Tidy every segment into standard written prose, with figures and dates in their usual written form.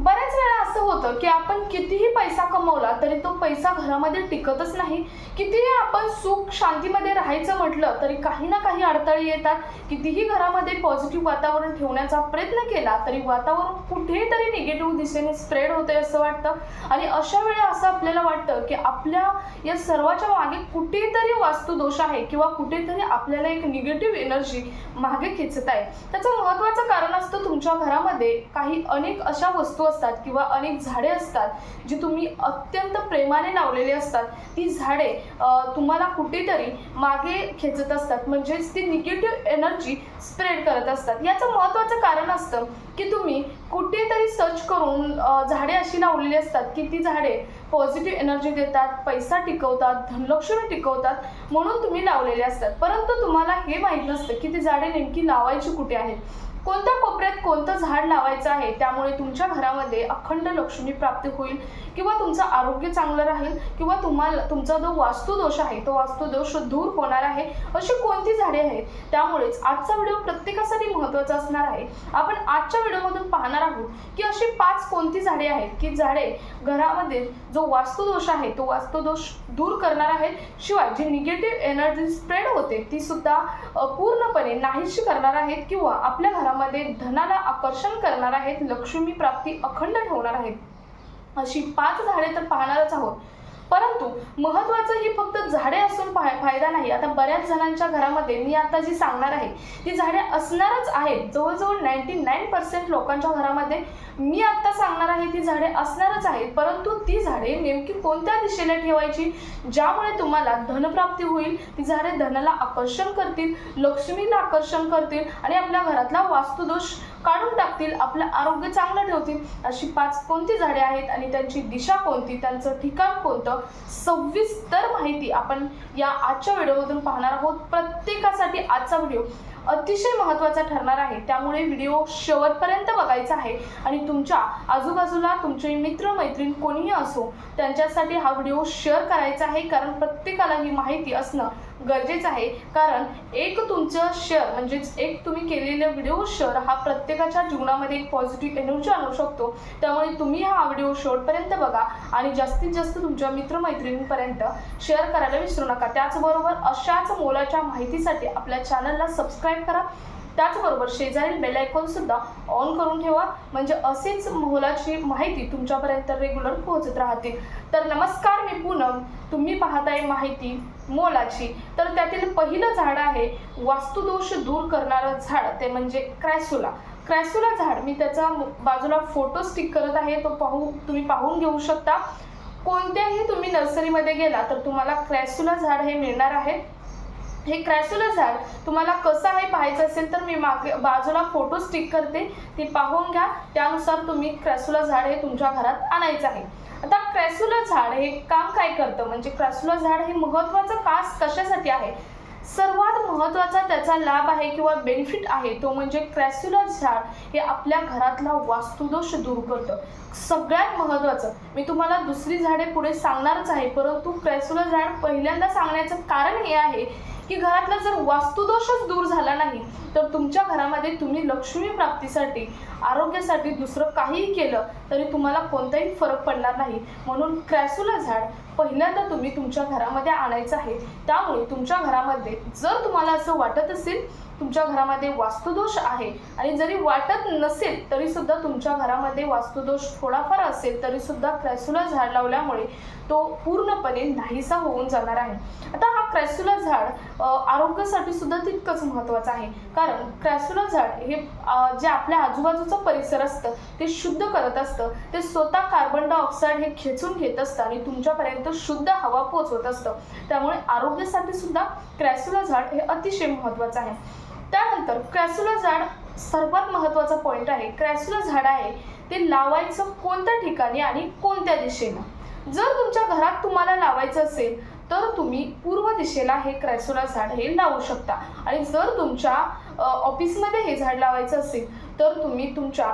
बऱ्याच वेळा असं होतं की आपण कितीही पैसा कमवला तरी तो पैसा घरामध्ये टिकतच नाही. कितीही आपण सुख शांतीमध्ये राहायचं म्हटलं तरी काही ना काही अडथळे येतात. कितीही घरामध्ये पॉझिटिव्ह वातावरण ठेवण्याचा प्रयत्न केला तरी वातावरण कुठेतरी निगेटिव्ह दिशेने स्प्रेड होते असं वाटतं. आणि अशा वेळी असं आपल्याला वाटतं की आपल्या या सर्वाच्या मागे कुठेतरी वास्तुदोष आहे किंवा कुठेतरी आपल्याला एक निगेटिव्ह एनर्जी मागे खेचत आहे. त्याचं महत्त्वाचं कारण असतं तुमच्या घरामध्ये काही अनेक अशा वस्तू असतात किंवा अनेक झाडे असतात जी तुम्ही अत्यंत प्रेमाने लावलेली असतात. ती झाडे तुम्हाला कुठेतरी मागे खेचत असतात, म्हणजेच ती निगेटिव्ह एनर्जी स्प्रेड करत असतात. याचं महत्त्वाचं कारण असतं की तुम्ही कुठेतरी सर्च करून झाडे अशी लावलेली असतात की ती झाडे पॉझिटिव्ह एनर्जी देतात, पैसा टिकवतात, धनलक्ष्मी टिकवतात म्हणून तुम्ही लावलेले असतात. परंतु तुम्हाला हे माहीत नसतं की ती झाडे नेमकी लावायची कुठे आहेत, कोणत्या कोपऱ्यात कोणतं झाड लावायचं आहे. त्यामुळे तुमच्या घरामध्ये अखंड लक्ष्मी प्राप्ती होईल किंवा तुमचं आरोग्य चांगलं राहील किंवा तुमचा जो वास्तुदोष आहे तो वास्तुदोष दूर होणार आहे. अशी कोणती झाडे आहेत, त्यामुळेच आजचा व्हिडिओ प्रत्येकासाठी महत्त्वाचा असणार आहे. आपण आजच्या व्हिडिओमधून पाहणार आहोत की अशी 5 कोणती झाडे आहेत की झाडे घरामध्ये जो वास्तुदोष आहे तो वास्तुदोष दूर करणार आहेत, शिवाय जी निगेटिव्ह एनर्जी स्प्रेड होते ती सुद्धा पूर्णपणे नाहीशी करणार आहेत किंवा आपल्या घरामध्ये धनाला आकर्षण करणार आहेत, लक्ष्मी प्राप्ती अखंड ठेवणार आहेत. अशी 5 झाडे तर पाहणारच आहोत. परंतु महत्त्वाचं ही फक्त झाडे असून फायदा नाही. आता बऱ्याच जणांच्या घरामध्ये मी आता जी सांगणार आहे ती झाडे असणारच आहेत. जवळजवळ 99% लोकांच्या घरामध्ये मी आत्ता सांगणार आहे ती झाडे असणारच आहेत. परंतु ती झाडे नेमकी कोणत्या दिशेला ठेवायची ज्यामुळे तुम्हाला धनप्राप्ती होईल, ती झाडे धनाला आकर्षण करतील, लक्ष्मीला आकर्षण करतील आणि आपल्या घरातला वास्तुदोष काढून टाकतील, आपलं आरोग्य चांगलं ठेवतील. अशी 5 कोणती झाडे आहेत आणि त्यांची दिशा कोणती, त्यांचं ठिकाण कोणतं, सविस्तर माहिती आपण या आजच्या व्हिडिओमधून पाहणार आहोत. प्रत्येकासाठी आजचा व्हिडिओ अतिशय महत्त्वाचा ठरणार आहे, त्यामुळे व्हिडिओ शेवटपर्यंत बघायचा आहे. आणि तुमच्या आजूबाजूला तुमचे मित्र मैत्रीण कोणीही असो त्यांच्यासाठी हा व्हिडिओ शेअर करायचा आहे, कारण प्रत्येकाला ही माहिती असणं गरजेचं आहे. कारण एक तुमचं शेअर म्हणजेच एक तुम्ही केलेलं व्हिडिओ शेअर हा प्रत्येकाच्या जीवनामध्ये एक पॉझिटिव्ह एनर्जी आणू शकतो. त्यामुळे तुम्ही हा व्हिडिओ शेवटपर्यंत बघा आणि जास्तीत जास्त तुमच्या मित्रमैत्रिणींपर्यंत शेअर करायला विसरू नका. त्याचबरोबर अशाच मोलाच्या माहितीसाठी आपल्या चॅनलला सबस्क्राईब करा. त्याचबरोबर शेजारील बेल आयकॉन सुद्धा ऑन करून ठेवा, म्हणजे असेच मोलाची माहिती तुमच्यापर्यंत रेग्युलर पोहोचत राहते. तर नमस्कार, मी पूनम, तुम्ही पाहताय माहिती मोलाची. तर त्यातील पहिलं झाड आहे वास्तुदोष दूर करणारं झाड, ते म्हणजे क्रॅसुला. क्रॅसुला झाड मी त्याचा बाजूला फोटो स्टिक करत आहे, तो तुम्ही पाहून घेऊ शकता. कोणत्याही तुम्ही नर्सरीमध्ये गेला तर तुम्हाला क्रॅसुला झाड हे मिळणार आहे. हे क्रॅसुला झाड तुम्हाला कसं आहे पाहायचं असेल तर मी मागे बाजूला फोटो स्टिक करते, ते पाहून घ्या. त्यानुसार तुम्ही क्रॅसुला झाड हे तुमच्या घरात आणायचं आहे. आता क्रॅसुला झाड हे काम काय करतं, म्हणजे क्रॅसुला झाड हे महत्त्वाचं खास कशासाठी आहे, सर्वात महत्त्वाचा त्याचा लाभ आहे किंवा बेनिफिट आहे तो म्हणजे क्रॅसुला झाड हे आपल्या घरातला वास्तुदोष दूर करतं. सगळ्यात महत्त्वाचं, मी तुम्हाला दुसरी झाडे पुढे सांगणारच आहे, परंतु क्रॅसुला झाड पहिल्यांदा सांगण्याचं कारण हे आहे की घरातला जर वास्तुदोषच दूर झाला नाही तर तुमच्या घरामध्ये तुम्ही लक्ष्मी प्राप्तीसाठी, आरोग्यासाठी दुसरं काहीही केलं तरी तुम्हाला कोणताही फरक पडणार नाही. म्हणून क्रॅसुला झाड पहिल्यांदा तुम्ही तुमच्या घरामध्ये आणायचं आहे. त्यामुळे तुमच्या घरामध्ये जर तुम्हाला असं वाटत असेल तुमच्या घरामध्ये वास्तुदोष आहे आणि जरी वाटत नसेल तरी सुद्धा तुमच्या घरामध्ये वास्तुदोष थोडाफार असेल तरी सुद्धा क्रॅसुला झाड लावल्यामुळे तो पूर्णपणे नाहीसा होऊन जाणार आहे. आता हा क्रॅसुला झाड आरोग्यासाठी सुद्धा तितकंच महत्त्वाचं आहे, कारण क्रॅसुला झाड हे जे आपल्या आजूबाजूचं परिसर असतं ते शुद्ध करत असतं. ते स्वतः कार्बन डायऑक्साईड हे खेचून घेत असतं आणि तुमच्यापर्यंत शुद्ध हवा पोहोचवत असतं. त्यामुळे आरोग्यासाठी सुद्धा क्रॅसुला झाड हे अतिशय महत्त्वाचं आहे. त्यानंतर क्रॅसुला झाड सर्वात महत्त्वाचा पॉईंट आहे, क्रॅसुला झाड आहे ते लावायचं कोणत्या ठिकाणी आणि कोणत्या दिशेला. जर तुमच्या घरात तुम्हाला लावायचं असेल तर तुम्ही पूर्व दिशेला हे क्रॅसुला झाड हे लावू शकता. आणि जर तुमच्या ऑफिसमध्ये हे झाड लावायचं असेल तर तुम्ही तुमच्या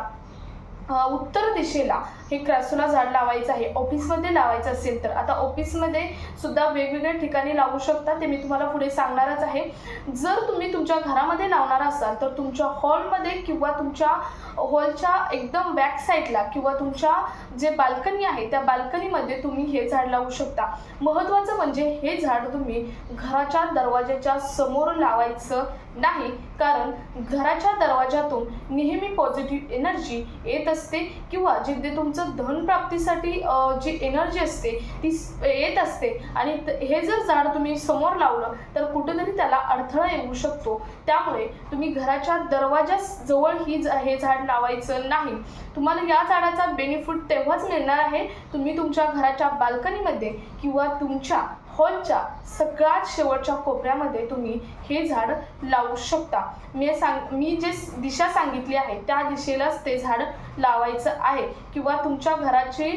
उत्तर दिशेला हे क्रॅसुला झाड लावायचं आहे. ऑफिसमध्ये लावायचं असेल तर आता ऑफिसमध्ये सुद्धा वेगवेगळ्या ठिकाणी लावू शकता, ते मी तुम्हाला पुढे सांगणारच आहे. जर तुम्ही तुमच्या घरामध्ये लावणार असाल तर तुमच्या हॉलमध्ये किंवा तुमच्या हॉलच्या एकदम बॅक साईडला किंवा तुमच्या जे बाल्कनी आहे त्या बाल्कनीमध्ये तुम्ही हे झाड लावू शकता. महत्त्वाचं म्हणजे हे झाड तुम्ही घराच्या दरवाजाच्या समोर लावायचं नाही, कारण घराच्या दरवाजातून नेहमी पॉझिटिव्ह एनर्जी येत असते किंवा जिथे तुमचं धनप्राप्तीसाठी जी एनर्जी असते ती येत असते आणि हे जर झाड तुम्ही समोर लावलं तर कुठेतरी त्याला अडथळा येऊ शकतो. त्यामुळे तुम्ही घराच्या दरवाजाजवळ हे झाड लावायचं नाही. तुम्हाला या झाडाचा बेनिफिट तेव्हाच मिळणार आहे तुम्ही तुमच्या घराच्या बाल्कनीमध्ये किंवा तुमच्या हॉलच्या सगळ्यात शेवटच्या कोपऱ्यामध्ये तुम्ही हे झाड लावू शकता. मी जे दिशा सांगितली आहे त्या दिशेलाच ते झाड लावायचं आहे. किंवा तुमच्या घराचे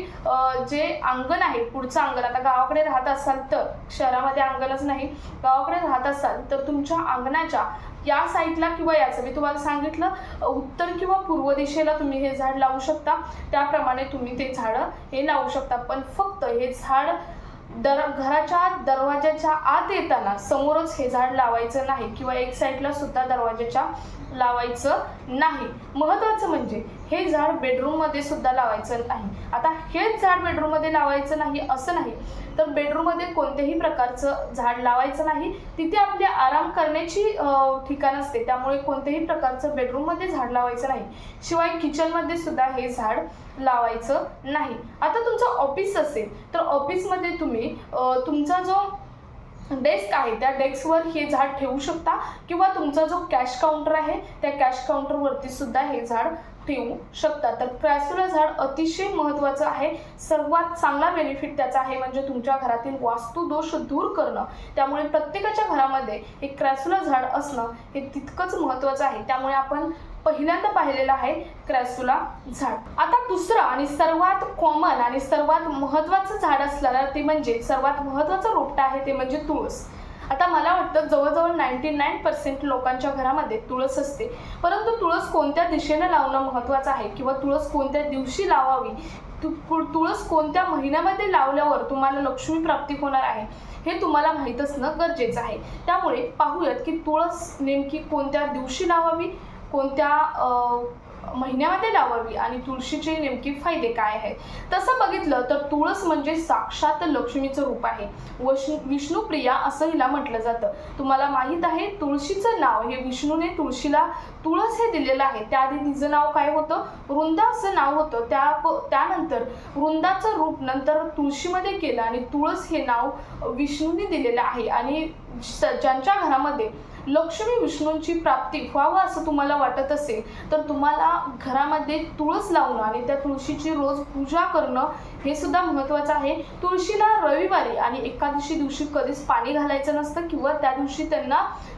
जे अंगण आहे, पुढचं अंगण, आता गावाकडे राहत असाल तर, शहरामध्ये अंगणच नाही, गावाकडे राहत असाल तर तुमच्या अंगणाच्या या साईडला किंवा याचं मी तुम्हाला सांगितलं उत्तर किंवा पूर्व दिशेला तुम्ही हे झाड लावू शकता. त्याप्रमाणे तुम्ही ते झाडं हे लावू शकता. पण फक्त हे झाड घराच्या दरवाजाच्या आत येताना समोरच हे झाड लावायचं नाही किंवा एक साईडला सुद्धा दरवाजाच्या लावायचं नाही. महत्त्वाचं म्हणजे हे झाड बेडरूममध्ये सुद्धा लावायचं नाही. आता हेच झाड बेडरूममध्ये लावायचं नाही असं नाही, तर बेडरूममध्ये कोणत्याही प्रकारचं झाड लावायचं नाही. तिथे आपली आराम करण्याची ठिकाण असते, त्यामुळे कोणत्याही प्रकारचं बेडरूममध्ये झाड लावायचं नाही. शिवाय किचनमध्ये सुद्धा हे झाड लावायचं नाही. आता तुमचं ऑफिस असेल तर ऑफिसमध्ये तुम्ही तुमचा जो डेस्क आहे त्या डेस्कवर हे झाड ठेवू शकता किंवा तुमचा जो कॅश काउंटर आहे त्या कॅश काउंटरवरती सुद्धा हे झाड ठेवू शकता. तर क्रॅसुला झाड अतिशय महत्त्वाचं आहे. सर्वात चांगला बेनिफिट त्याचा आहे म्हणजे तुमच्या घरातील वास्तुदोष दूर करणं. त्यामुळे प्रत्येकाच्या घरामध्ये हे क्रॅसुला झाड असणं हे तितकंच महत्त्वाचं आहे. त्यामुळे आपण पहिल्यांदा पाहिलेलं आहे क्रॅसुला झाड. आता दुसरं आणि सर्वात कॉमन आणि सर्वात महत्त्वाचं झाड असलेलं ते म्हणजे सर्वात महत्त्वाचं रोपटं आहे ते म्हणजे तुळस. आता मला वाटतं जवळजवळ 99% लोकांच्या घरामध्ये तुळस असते, परंतु तुळस कोणत्या दिशेने लावणं महत्त्वाचं आहे किंवा तुळस कोणत्या दिवशी लावावी, तुळस कोणत्या महिन्यामध्ये लावल्यावर तुम्हाला लक्ष्मी प्राप्ती होणार आहे हे तुम्हाला माहीत असणं गरजेचं आहे. त्यामुळे पाहूयात की तुळस नेमकी कोणत्या दिवशी लावावी, कोणत्या महिन्यामध्ये लावावी आणि तुळशीचे नेमके फायदे काय आहेत. तसं बघितलं तर तुळस म्हणजे साक्षात लक्ष्मीचं रूप आहे. विष्णुप्रिया असं हिला म्हटलं जातं. तुम्हाला माहीत आहे तुळशीचं नाव हे विष्णूने तुळशीला तुळस हे दिलेलं आहे. त्याआधी तिचं नाव काय होतं, वृंदा असं नाव होतं. त्यानंतर वृंदाचं रूप नंतर तुळशीमध्ये केलं आणि तुळस हे नाव विष्णूने दिलेलं आहे. आणि ज्यांच्या घरामध्ये लक्ष्मी विष्णूंची प्राप्ती व्हावं असं तुम्हाला वाटत असेल तर तुम्हाला घरामध्ये तुळस लावणं आणि त्या तुळशीची रोज पूजा करणं हे सुद्धा महत्त्वाचं आहे. तुळशीला रविवारी आणि एकादशी दिवशी कधीच पाणी घालायचं नसतं किंवा त्या दिवशी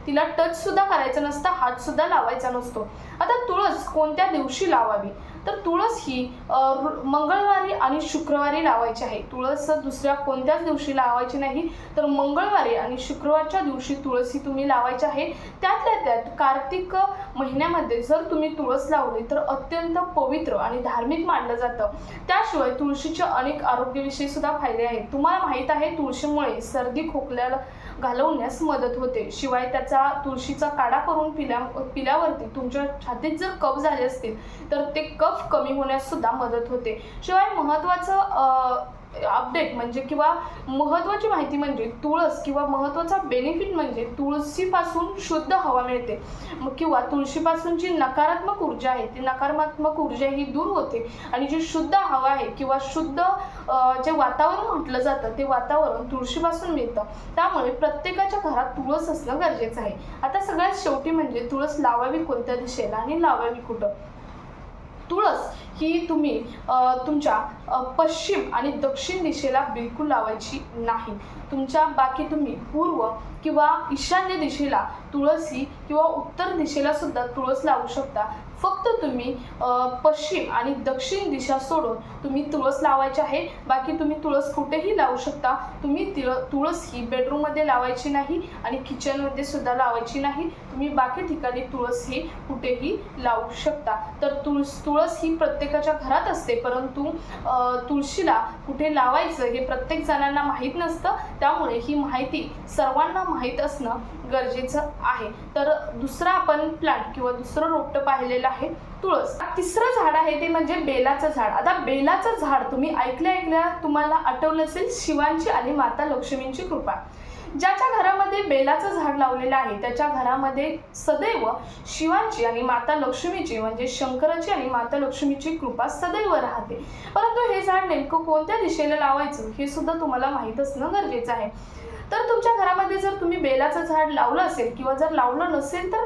तिला टच सुद्धा करायचं नसतं, हात सुद्धा लावायचा नसतो. आता तुळस कोणत्या दिवशी लावावी तर तुळस ही मंगळवारी आणि शुक्रवारी लावायची आहे. तुळस दुसऱ्या कोणत्याच दिवशी लावायची नाही, तर मंगळवारी आणि शुक्रवारच्या दिवशी तुळस ही तुम्ही लावायची आहे. त्यातल्या त्यात कार्तिक महिन्यामध्ये जर तुम्ही तुळस लावली तर अत्यंत पवित्र आणि धार्मिक मानलं जातं. त्याशिवाय तुळशीचे अनेक आरोग्यविषयी सुद्धा फायदे आहेत. तुम्हाला माहीत आहे तुळशीमुळे सर्दी खोकल्याला घालवण्यास मदत होते. शिवाय त्याचा तुळशीचा काढा करून पिल्यावरती तुमच्या छातीत जर कफ झाले असतील तर ते कफ कमी होण्यास सुद्धा मदत होते. शिवाय महत्त्वाचं अपडेट म्हणजे किंवा महत्त्वाची माहिती म्हणजे तुळस किंवा महत्त्वाचा बेनिफिट म्हणजे तुळशीपासून शुद्ध हवा मिळते किंवा तुळशीपासून जी नकारात्मक ऊर्जा आहे ती नकारात्मक ऊर्जा ही दूर होते आणि जी शुद्ध हवा आहे किंवा शुद्ध जे वातावरण म्हटलं जातं ते वातावरण तुळशीपासून मिळतं. त्यामुळे प्रत्येकाच्या घरात तुळस असणं गरजेचं आहे. आता सगळ्यात शेवटी म्हणजे तुळस लावावी कोणत्या दिशेला आणि लावावी कुठं. तुळस ही तुम्ही तुमच्या पश्चिम आणि दक्षिण दिशेला बिलकुल लावायची नाही. बाकी तुम्ही पूर्व किंवा ईशान्य दिशेला तुळस ही किंवा उत्तर दिशेला सुद्धा तुळस लावू शकता. फक्त तुम्ही पश्चिम आणि दक्षिण दिशा सोडून तुम्ही तुळस लावायची आहे. बाकी तुम्ही तुळस कुठेही लावू शकता. तुम्ही तुळस ही बेडरूममध्ये लावायची नाही आणि किचनमध्ये सुद्धा लावायची नाही. तुम्ही बाकी ठिकाणी तुळस ही कुठेही लावू शकता. तर तुळस ही प्रत्येकाच्या घरात असते, परंतु तुळशीला कुठे लावायचं हे प्रत्येक जणांना माहीत नसतं. त्यामुळे ही माहिती सर्वांना माहीत असणं गरजेचं आहे. तर दुसरा आपण प्लांट किंवा दुसरं रोपटं पाहिलेलं आहे तुळस. तिसरं झाड आहे ते म्हणजे बेलाचं झाड. आता बेलाचं झाड तुम्ही ऐकल्या तुम्हाला आठवलं असेल शिवांची आणि माता लक्ष्मींची कृपा. ज्याच्या घरामध्ये बेलाचं झाड लावलेलं आहे त्याच्या घरामध्ये सदैव शिवांची आणि माता लक्ष्मीची म्हणजे शंकराची आणि माता लक्ष्मीची कृपा सदैव राहते. परंतु हे झाड नेमकं कोणत्या दिशेला लावायचं हे सुद्धा तुम्हाला माहीत असणं गरजेचं आहे. तर तुमच्या घरामध्ये जर तुम्ही बेलाचं झाड लावलं असेल किंवा जर लावलं नसेल तर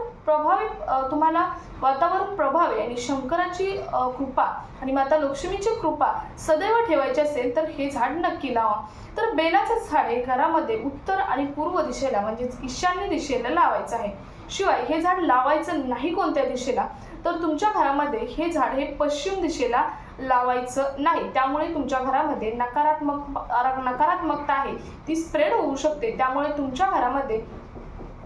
तुम्हाला वातावरण प्रभावी आणि शंकराची कृपा आणि माता लक्ष्मीची कृपा सदैव ठेवायची असेल तर हे झाड नक्की लावा. तर बेलाचं झाड हे घरामध्ये उत्तर आणि पूर्व दिशेला म्हणजेच ईशान्य दिशेला लावायचं आहे. शिवाय हे झाड लावायचं नाही कोणत्या दिशेला तर तुमच्या घरामध्ये हे झाड हे पश्चिम दिशेला लावायचं नाही. त्यामुळे तुमच्या घरामध्ये नकारात्मकता आहे ती स्प्रेड होऊ शकते. त्यामुळे तुमच्या घरामध्ये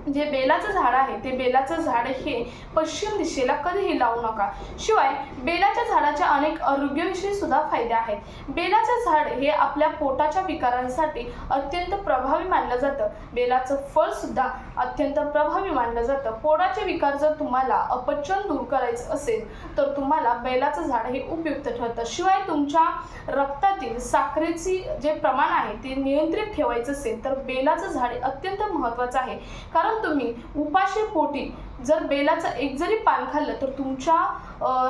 जे बेलाचं झाड आहे ते बेलाचं झाड हे पश्चिम दिशेला कधीही लावू नका. शिवाय बेलाच्या झाडाच्या अनेक आरोग्यविषयी सुद्धा फायदे आहेत. बेलाचं झाड हे आपल्या पोटाच्या विकारांसाठी अत्यंत प्रभावी मानलं जातं. बेलाचं फळ सुद्धा अत्यंत प्रभावी मानलं जातं. पोटाचे विकार जर तुम्हाला अपचन दूर करायचं असेल तर तुम्हाला बेलाचं झाड हे उपयुक्त ठरतं. शिवाय तुमच्या रक्तातील साखरेची जे प्रमाण आहे ते नियंत्रित ठेवायचं असेल तर बेलाचं झाड अत्यंत महत्त्वाचं आहे. कारण तुम्ही उपाशी पोटी जर बेलाचं एक जरी पान खाल्लं तर तुमच्या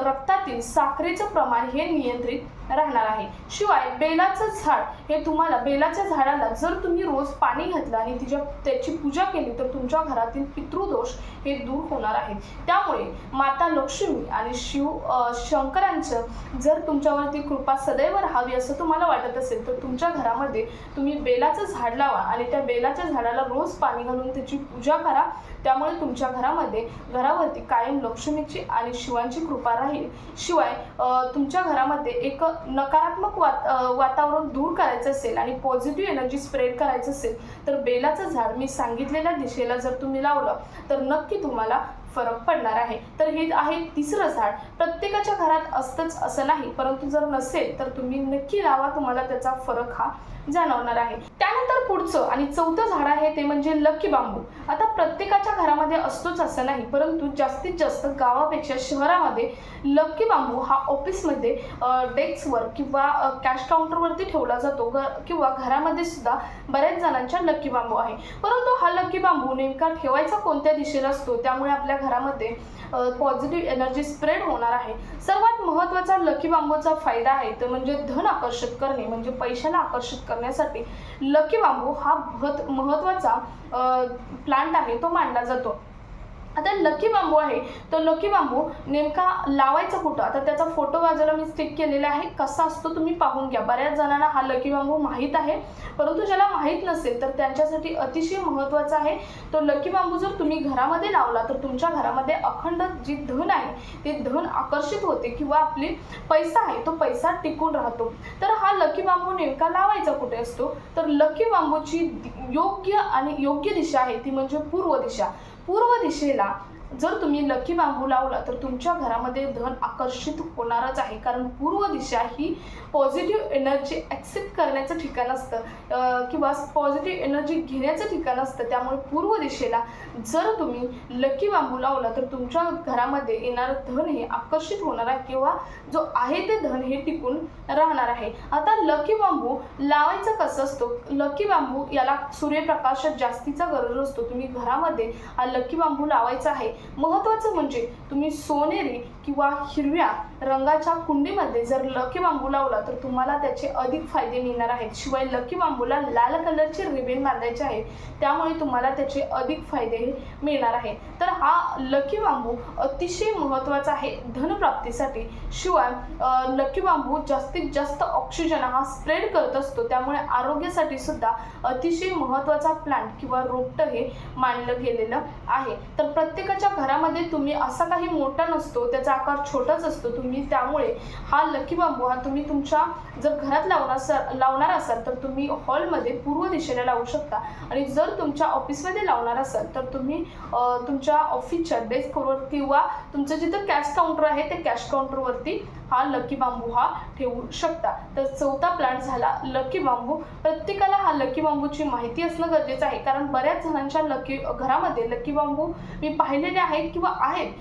रक्तातील साखरेचं प्रमाण हे नियंत्रित राहणार आहे. शिवाय बेलाचं झाड हे तुम्हाला बेलाच्या झाडाला जर तुम्ही रोज पाणी घातलं आणि त्याची पूजा केली तर तुमच्या घरातील पितृदोष हे दूर होणार आहेत. त्यामुळे माता लक्ष्मी आणि शंकरांचं जर तुमच्यावरती कृपा सदैव राहावी असं तुम्हाला वाटत असेल तर तुमच्या घरामध्ये तुम्ही बेलाचं झाड लावा आणि त्या बेलाच्या झाडाला रोज पाणी घालून त्याची पूजा करा. त्यामुळे तुमच्या घरावरती कायम लक्ष्मीची आणि शिवांची कृपा राहील. शिवाय तुमच्या घरामध्ये एक नकारात्मक वातावरण दूर करायचं असेल आणि पॉझिटिव्ह एनर्जी स्प्रेड करायचं असेल तर बेलाचं झाड मी सांगितलेल्या दिशेला जर तुम्ही लावलं तर नक्की तुम्हाला फरक पडणार आहे. तर हे आहे तिसरं झाड. प्रत्येकाच्या घरात असतंच असं नाही, परंतु जर नसेल तर तुम्ही नक्की लावा, तुम्हाला त्याचा फरक हा जाणवणार आहे. त्यानंतर पुढचं आणि चौथं झाड आहे ते म्हणजे लकी बांबू. आता प्रत्येकाच्या घरामध्ये असतोच असं नाही, परंतु जास्तीत जास्त गावापेक्षा शहरामध्ये लकी बांबू हा ऑफिसमध्ये डेस्कवर किंवा कॅश काउंटरवरती ठेवला जातो किंवा घरामध्ये सुद्धा बऱ्याच जणांच्या लकी बांबू आहे. परंतु हा लकी बांबू नेमका ठेवायचा कोणत्या दिशेला असतो त्यामुळे आपल्या घरामध्ये पॉझिटिव्ह एनर्जी स्प्रेड होणार आहे. सर्वात महत्त्वाचा लकी बांबूचा फायदा आहे तो म्हणजे धन आकर्षित करणे, म्हणजे पैशाला आकर्षित करण्यासाठी लकी बांबू हा महत्त्वाचा प्लांट आहे तो मानला जातो. आता लकी बांबू आहे तो लकी बांबू नेमका लावायचा कुठं आता त्याचा फोटो बाजूला मी स्टिक केलेला आहे. कसा असतो तुम्ही पाहून घ्या. बऱ्याच जणांना हा लकी बांबू माहीत आहे, परंतु ज्याला माहीत नसेल तर त्यांच्यासाठी अतिशय महत्त्वाचा आहे. तो लकी बांबू जर तुम्ही घरामध्ये लावला तर तुमच्या घरामध्ये अखंड जी धन आहे ते धन आकर्षित होते किंवा आपली पैसा आहे तो पैसा टिकून राहतो. तर हा लकी बांबू नेमका लावायचा कुठे असतो तर लकी बांबूची योग्य दिशा आहे ती म्हणजे पूर्व दिशा. पूर्व दिशेला जर तुम्ही लकी बांबू लावला तर तुमच्या घरामध्ये धन आकर्षित होणारच आहे. कारण पूर्व दिशा ही पॉझिटिव्ह एनर्जी ॲक्सेप्ट करण्याचं ठिकाण असतं किंवा पॉझिटिव्ह एनर्जी घेण्याचं ठिकाण असतं. त्यामुळे पूर्व दिशेला जर तुम्ही लकी बांबू लावला तर तुमच्या घरामध्ये येणारं धन हे आकर्षित होणार आहे किंवा जो आहे ते धन हे टिकून राहणार आहे. आता लकी बांबू लावायचं कसं असतो. लकी बांबू याला सूर्यप्रकाशात जास्तीचा गरज असतो. तुम्ही घरामध्ये हा लकी बांबू लावायचा आहे. महत्त्वाचं म्हणजे तुम्ही सोनेरी किंवा हिरव्या रंगाच्या कुंडीमध्ये जर लकी बांबू लावला तर तुम्हाला त्याचे अधिक फायदे मिळणार आहेत. शिवाय लकी बांबूला लाल कलरचे रिबन बांधायचे आहे त्यामुळे तुम्हाला त्याचे अधिक फायदे मिळणार आहे. तर हा लकी बांबू अतिशय महत्त्वाचा आहे धनप्राप्तीसाठी. शिवाय लकी बांबू जास्तीत जास्त ऑक्सिजन हा स्प्रेड करत असतो त्यामुळे आरोग्यासाठी सुद्धा अतिशय महत्त्वाचा प्लांट किंवा रोपटं हे मानलं गेलेलं आहे. तर प्रत्येकाच्या तुमच्या घरामध्ये तुम्ही असा काही मोठा नसतो, त्याचा आकार छोटाच असतो तुम्ही, त्यामुळे हा लकी बांबू हा तुम्ही तुमच्या जर घरात लावणार असाल तर तुम्ही हॉलमध्ये पूर्व दिशेला लावू शकता, आणि जर तुमच्या ऑफिसमध्ये लावणार असाल तर तुम्ही तुमच्या ऑफिसच्या डेस्कवर किंवा तुमचं जिथं कॅश काउंटर आहे ते कॅश काउंटरवरती हा लकी बांबू हा ठेवू शकता। तर चौथा प्लांट झाला लकी बांबू। प्रत्येकाला हा लकी बांबूची माहिती असणं गरजेचं आहे, कारण बऱ्याच जणांच्या घरामध्ये लकी बांबू मी पाहिलेले आहेत किंवा आहेत,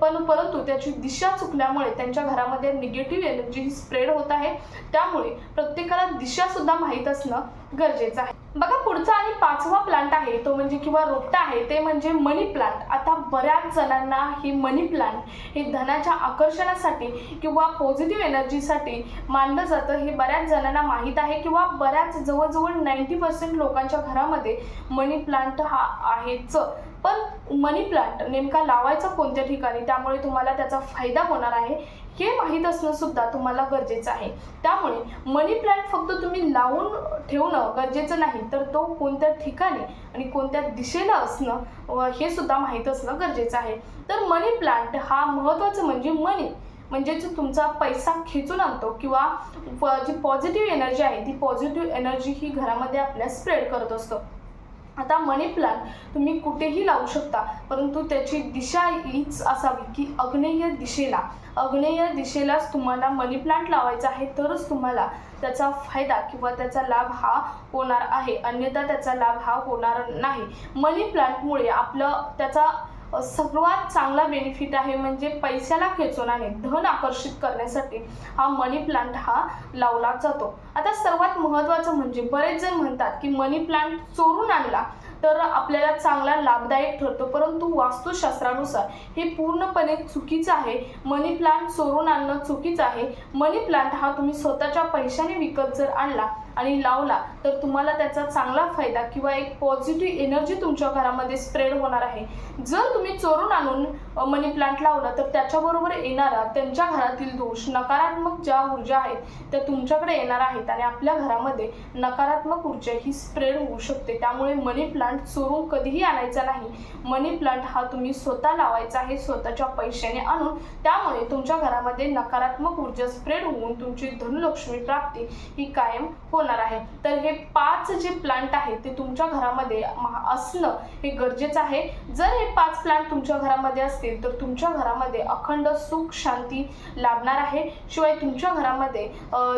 परंतु त्याची दिशा चुकल्यामुळे त्यांच्या घरामध्ये निगेटिव्ह एनर्जी स्प्रेड होत आहे। त्यामुळे प्रत्येकाला दिशा सुद्धा माहीत असणं गरजेचं आहे। बघा, पुढचा आणि 5वा प्लांट आहे तो म्हणजे किंवा रोपटा आहे ते म्हणजे मनी प्लांट। आता बऱ्याच जणांना ही मनी प्लांट हे धनाच्या आकर्षणासाठी किंवा पॉझिटिव्ह एनर्जीसाठी मानलं जातं, हे बऱ्याच जणांना माहीत आहे, किंवा बऱ्याच जवळजवळ 90% लोकांच्या घरामध्ये मनी प्लांट हा आहेच। पण मनी प्लांट नेमका लावायचा कोणत्या ठिकाणी, त्यामुळे तुम्हाला त्याचा फायदा होणार आहे हे माहीत असणं सुद्धा तुम्हाला गरजेचं आहे। त्यामुळे मनी प्लांट फक्त तुम्ही लावून ठेवणं गरजेचं नाही, तर तो कोणत्या ठिकाणी आणि कोणत्या दिशेला असणं हे सुद्धा माहीत असणं गरजेचं आहे। तर मनी प्लांट हा महत्त्वाचं म्हणजे मनी म्हणजे जो तुमचा पैसा खेचून आणतो, किंवा जी पॉझिटिव्ह एनर्जी आहे ती पॉझिटिव्ह एनर्जी ही घरामध्ये आपल्या स्प्रेड करत असतो। आता मनी प्लांट तुम्ही कुठेही लावू शकता, परंतु त्याची दिशा हीच असावी की आग्नेय दिशेलाच तुम्हाला मनी प्लांट लावायचा आहे, तरच तुम्हाला त्याचा फायदा किंवा त्याचा लाभ हा होणार आहे, अन्यथा त्याचा लाभ हा होणार नाही। मनी प्लांटमुळे त्याचा सर्वात चांगला बेनिफिट आहे म्हणजे पैशाला खेचून आणि धन आकर्षित करण्यासाठी हा मनी प्लांट हा लावला जातो। आता सर्वात महत्त्वाचं म्हणजे बरेच जण म्हणतात की मनी प्लांट चोरून आणला तर आपल्याला चांगला लाभदायक ठरतो, परंतु वास्तुशास्त्रानुसार हे पूर्णपणे चुकीचं आहे। मनी प्लांट चोरून आणणं चुकीचं आहे। मनी प्लांट हा तुम्ही स्वतःच्या पैशाने विकत जर आणला आणि लावला तर तुम्हाला त्याचा चांगला फायदा किंवा एक पॉझिटिव्ह एनर्जी तुमच्या घरामध्ये स्प्रेड होणार आहे। जर तुम्ही चोरून आणून मनी प्लांट लावला तर त्याच्याबरोबर येणारा त्यांच्या घरातील दोष, नकारात्मक ज्या ऊर्जा आहेत त्या तुमच्याकडे येणार आहेत आणि आपल्या घरामध्ये नकारात्मक ऊर्जा ही स्प्रेड होऊ शकते। त्यामुळे मनी प्लांट चोरून कधीही आणायचा नाही। मनी प्लांट हा तुम्ही स्वतः लावायचा आहे, स्वतःच्या पैशाने आणून, त्यामुळे तुमच्या घरामध्ये नकारात्मक ऊर्जा स्प्रेड होऊन तुमची धनलक्ष्मी प्राप्ती ही कायम होणार आहे। तर हे 5 जे प्लांट आहेत ते तुमच्या घरामध्ये असणं हे गरजेचं आहे। जर हे 5 प्लांट तुमच्या घरामध्ये असतील तर तुमच्या घरामध्ये अखंड सुख शांती लाभणार आहे। शिवाय तुमच्या घरामध्ये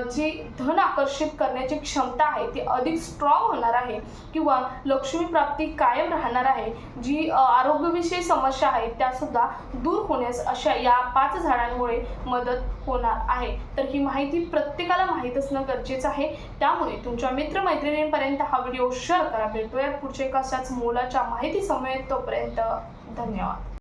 जी धन आकर्षित करण्याची क्षमता आहे ती अधिक स्ट्रॉंग होणार आहे, किंवा लक्ष्मी प्राप्ती कायम राहणार आहे। जी आरोग्यविषयी समस्या आहेत त्या सुद्धा दूर होण्यास अशा या 5 झाडांमुळे मदत होणार आहे। तर ही माहिती प्रत्येकाला माहीत असणं गरजेचं आहे। त्यामुळे तुमच्या मित्रमैत्रिणींपर्यंत हा व्हिडिओ शेअर करा। भेटूया पुढच्या एका अशाच मोलाच्या माहिती समेत, तोपर्यंत धन्यवाद।